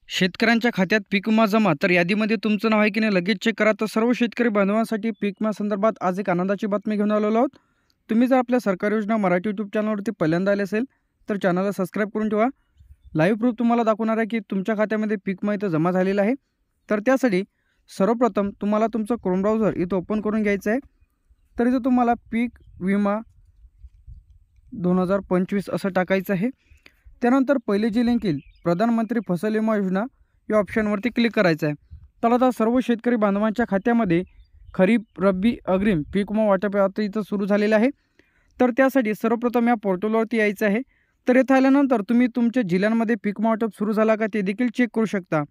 शेतकऱ्यांच्या खात्यात पीक विमा जमा तर यादीमध्ये तुमचं नाव आहे की नाही लगेच चेक करा। तर सर्व शेतकरी बांधवांसाठी पीक विमा संदर्भात आज एक आनंदाची बातमी घेऊन आलेलो आहोत। तुम्ही जर आपल्या सरकारी योजना मराठी यूट्यूब चॅनलवरती पहिल्यांदा आले असेल तर चॅनलला सबस्क्राईब करून ठेवा। लाईव्ह प्रूफ तुम्हाला दाखवणार आहे की तुमच्या खात्यामध्ये पीक विमा इथं जमा झालेला आहे। तर त्यासाठी सर्वप्रथम तुम्हाला तुमचं क्रोम ब्राउझर इथं ओपन करून घ्यायचं आहे। तर इथं तुम्हाला पीक विमा 2025 असं टाकायचं आहे। त्यानंतर पहिली जी लिंक येईल प्रधानमंत्री फसल विमा योजना या ऑप्शनवरती क्लिक करायचं आहे। तर आता सर्व शेतकरी बांधवांच्या खात्यामध्ये खरीप रब्बी अग्रिम पीक विमा वाटप आता इथं सुरू झालेलं आहे। तर त्यासाठी सर्वप्रथम या पोर्टलवरती यायचं आहे। तर येथे आल्यानंतर तुम्ही तुमच्या जिल्ह्यांमध्ये पीक विमा वाटप सुरू झाला का ते देखील चेक करू शकता।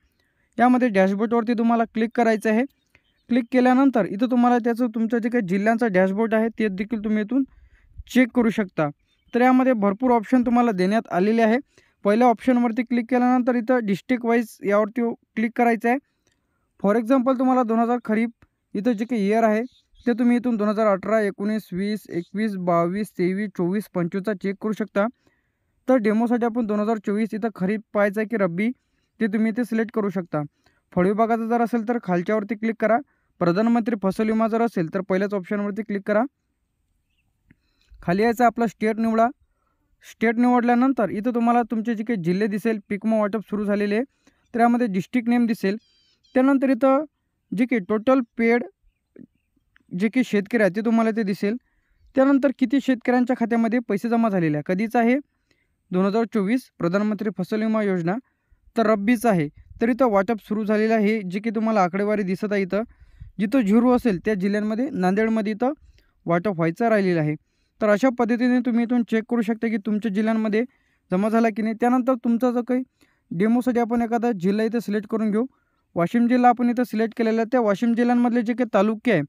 यामध्ये डॅशबोर्डवरती तुम्हाला क्लिक करायचं आहे। क्लिक केल्यानंतर इथं तुम्हाला त्याचं तुमचं जे काही जिल्ह्यांचा डॅशबोर्ड आहे ते देखील तुम्ही इथून चेक करू शकता। तर यामध्ये भरपूर ऑप्शन तुम्हाला देण्यात आलेले आहे। पहिल्या ऑप्शनवरती क्लिक केल्यानंतर इथं डिस्ट्रिक्ट वाईज यावरती क्लिक करायचं आहे। फॉर एक्झाम्पल तुम्हाला 2000 खरीप इथं जे काही इयर आहे ते तुम्ही इथून 2018, 19, 20, 21, 22, 23, 24, 25चा चेक करू शकता। तर डेमोसाठी आपण 2024 इथं खरीप पाहायचं आहे की रब्बी ते तुम्ही इथे सिलेक्ट करू शकता। फळविभागाचं जर असेल तर खालच्यावरती क्लिक करा। प्रधानमंत्री फसल विमा जर असेल तर पहिल्याच ऑप्शनवरती क्लिक करा। खाली यायचं आपला स्टेट निवडा। स्टेट निवडल्यानंतर इथं तुम्हाला तुमचे जे काही जिल्हे दिसेल पीक विमा वाटप सुरू झालेले आहे तर यामध्ये डिस्ट्रिक्ट नेम दिसेल। त्यानंतर इथं जे काही टोटल पेड जे काही शेतकरी आहेत ते तुम्हाला ते दिसेल। त्यानंतर किती शेतकऱ्यांच्या खात्यामध्ये पैसे जमा झालेले आहे, कधीचा आहे 2024 प्रधानमंत्री फसल विमा योजना, तर रब्बीचं आहे। तर इथं वाटप सुरू झालेलं आहे जे की तुम्हाला आकडेवारी दिसत आहे। इथं जिथं झिरो असेल त्या जिल्ह्यांमध्ये नांदेडमध्ये इथं वाटप व्हायचं राहिलेलं आहे। तर अशा पद्धतीने तुम्ही इथून चेक करू शकता की तुमच्या जिल्ह्यांमध्ये जमा झाला की नाही। त्यानंतर तुमचा जो काही डेमोसाठी आपण एखादा जिल्हा इथं सिलेक्ट करून घेऊ। वाशिम जिल्हा आपण इथं सिलेक्ट केलेला आहे। त्या वाशिम जिल्ह्यांमधले जे काही तालुके आहे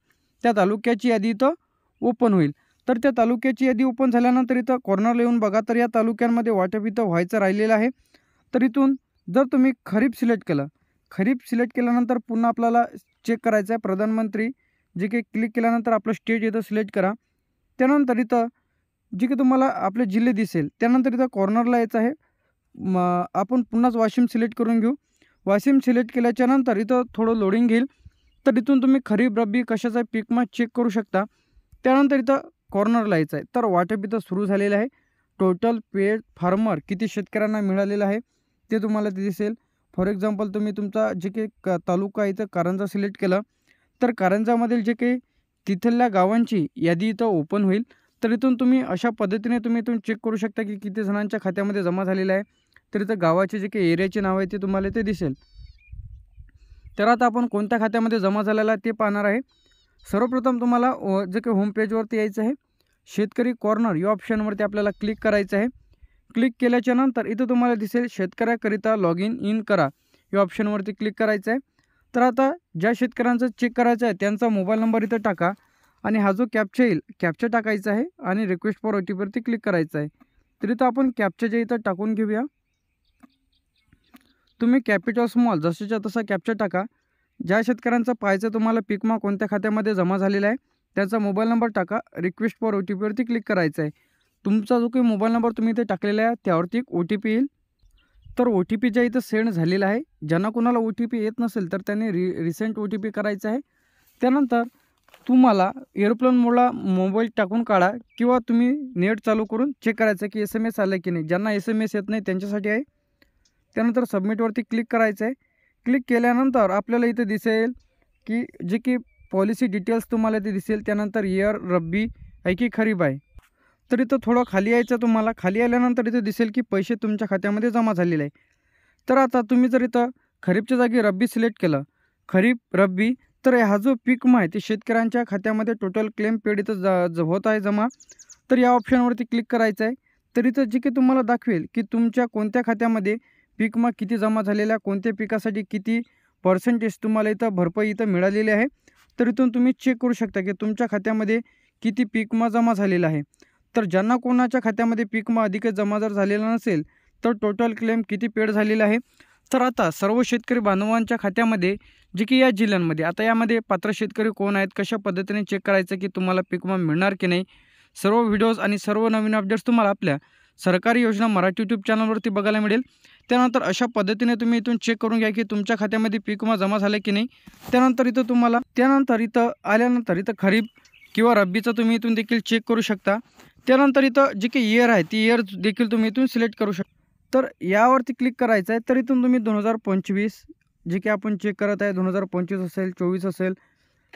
त्या तालुक्याची यादी इथं ओपन होईल। तर त्या तालुक्याची यादी ओपन झाल्यानंतर इथं कॉर्नरला येऊन बघा तर या तालुक्यांमध्ये वाटप इथं व्हायचं राहिलेलं आहे। तर इथून जर तुम्ही खरीप सिलेक्ट केलं, खरीप सिलेक्ट केल्यानंतर पुन्हा आपल्याला चेक करायचं आहे प्रधानमंत्री जे काही क्लिक केल्यानंतर आपलं स्टेट इथं सिलेक्ट करा। त्यानंतर इथं जे की तुम्हाला आपले जिल्हे दिसेल त्यानंतर इथं कॉर्नरला यायचं आहे। आपण पुन्हाच वाशिम सिलेक्ट करून घेऊ। वाशिम सिलेक्ट केल्याच्यानंतर इथं थोडं लोडिंग घेईल। तर इथून तुम्ही खरीप रब्बी कशाचा पीक विमा चेक करू शकता। त्यानंतर इथं कॉर्नरला यायचं आहे। तर वाटप इथं सुरू झालेलं आहे। टोटल पेड फार्मर किती शेतकऱ्यांना मिळालेलं आहे ते तुम्हाला ते दिसेल। फॉर एक्झाम्पल तुम्ही तुमचा जे काही तालुका इथं कारंजा सिलेक्ट केलं तर कारंजामधील जे काही तिथल्या गावांची यादी इथं ओपन होईल। तर इथून तुम्ही अशा पद्धतीने तुम्ही इथून चेक करू शकता की किती जणांच्या खात्यामध्ये जमा झालेलं आहे। तर इथं गावाचे जे काही एरियाचे नाव आहे ते तुम्हाला ते दिसेल। तर आता आपण कोणत्या खात्यामध्ये जमा झालेला आहे ते पाहणार आहे। सर्वप्रथम तुम्हाला जे काही होम पेजवरती यायचं आहे। शेतकरी कॉर्नर या ऑप्शनवरती आपल्याला क्लिक करायचं आहे। क्लिक केल्याच्यानंतर इथं तुम्हाला दिसेल शेतकऱ्याकरिता लॉग इन करा या ऑप्शनवरती क्लिक करायचं आहे। तर आता ज्या शेतकऱ्यांचं चेक करायचं आहे त्यांचा मोबाईल नंबर इथं टाका आणि हा जो कॅप्चा येईल कॅप्चा टाकायचा आहे आणि रिक्वेस्ट फॉर OTPवरती क्लिक करायचं आहे। तर इथं आपण कॅप्चाच्या इथं टाकून घेऊया। तुम्ही कॅपिटल स्मॉल जशाच्या तसा कॅप्चा टाका। ज्या शेतकऱ्यांचं पाहायचं तुम्हाला पीक विमा कोणत्या खात्यामध्ये जमा झालेला आहे त्याचा मोबाईल नंबर टाका, रिक्वेस्ट फॉर OTPवरती क्लिक करायचं आहे। तुमचा जो काही मोबाईल नंबर तुम्ही इथे टाकलेला आहे त्यावरती एक OTP येईल। तर OTP ज्या इथं सेंड झालेला आहे, ज्यांना कोणाला OTP येत नसेल तर त्यांनी रिसेंट OTP करायचा आहे। त्यानंतर तुम्हाला एरोप्लेन मोडला मोबाईल टाकून काढा किंवा तुम्ही नेट चालू करून चेक करायचं की SMS आला की नाही। ज्यांना SMS येत नाही त्यांच्यासाठी आहे। त्यानंतर सबमिटवरती क्लिक करायचं आहे। क्लिक केल्यानंतर आपल्याला इथे दिसेल की जे की पॉलिसी डिटेल्स तुम्हाला ते दिसेल। त्यानंतर इयर रब्बी आहे की खरीप आहे। तर इथं थोडं खाली यायचं तुम्हाला। खाली आल्यानंतर इथे दिसेल की पैसे तुमच्या खात्यामध्ये जमा झालेले आहे। तर आता तुम्ही जर इथं खरीपच्या जागी रब्बी सिलेक्ट केलं, खरीप रब्बी, तर हा जो पीक विमा आहे ते शेतकऱ्यांच्या खात्यामध्ये टोटल क्लेम पेड इथं होत आहे जमा। तर या ऑप्शनवरती क्लिक करायचं आहे। तर इथं जे काही तुम्हाला दाखवेल की तुमच्या कोणत्या खात्यामध्ये पीक विमा किती जमा झालेला आहे, कोणत्या पिकासाठी किती पर्सेंटेज तुम्हाला इथं भरपाई इथं मिळालेली आहे। तर इथून तुम्ही चेक करू शकता की तुमच्या खात्यामध्ये किती पीक विमा जमा झालेला आहे। तर ज्यांना कोणाच्या खात्यामध्ये पीक विमा अधिकच जमा जर झालेला नसेल तर टोटल क्लेम किती पेड झालेला आहे। तर आता सर्व शेतकरी बांधवांच्या खात्यामध्ये जे की या जिल्ह्यांमध्ये आता यामध्ये पात्र शेतकरी कोण आहेत, कशा पद्धतीने चेक करायचं की तुम्हाला पीक विमा मिळणार की नाही, सर्व व्हिडिओज आणि सर्व नवीन अपडेट्स तुम्हाला आपल्या सरकारी योजना मराठी यूट्यूब चॅनलवरती बघायला मिळेल। त्यानंतर अशा पद्धतीने तुम्ही इथून चेक करून घ्या की तुमच्या खात्यामध्ये पीक विमा जमा झाला की नाही। त्यानंतर इथं आल्यानंतर इथं खरीप किंवा रब्बीचं तुम्ही इथून देखील चेक करू शकता। त्यानंतर इथं जी काही इयर आहे ती इयर देखील तुम्ही इथून सिलेक्ट करू शकता। तर यावरती क्लिक करायचं आहे। तर इथून तुम्ही 2025 जे की आपण चेक करत आहे 2025 असेल, 24 असेल,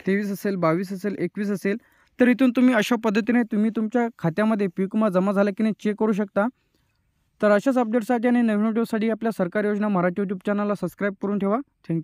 23 असेल, 22 असेल, 21 असेल, तर इथून तुम्ही अशा पद्धतीने तुम्ही तुमच्या खात्यामध्ये पीक विमा जमा झाला की नाही चेक करू शकता। तर अशाच अपडेट्ससाठी आणि नवीन व्हिडिओसाठी आपल्या सरकारी योजना मराठी यूट्यूब चॅनलला सबस्क्राईब करून ठेवा। थँक्यू।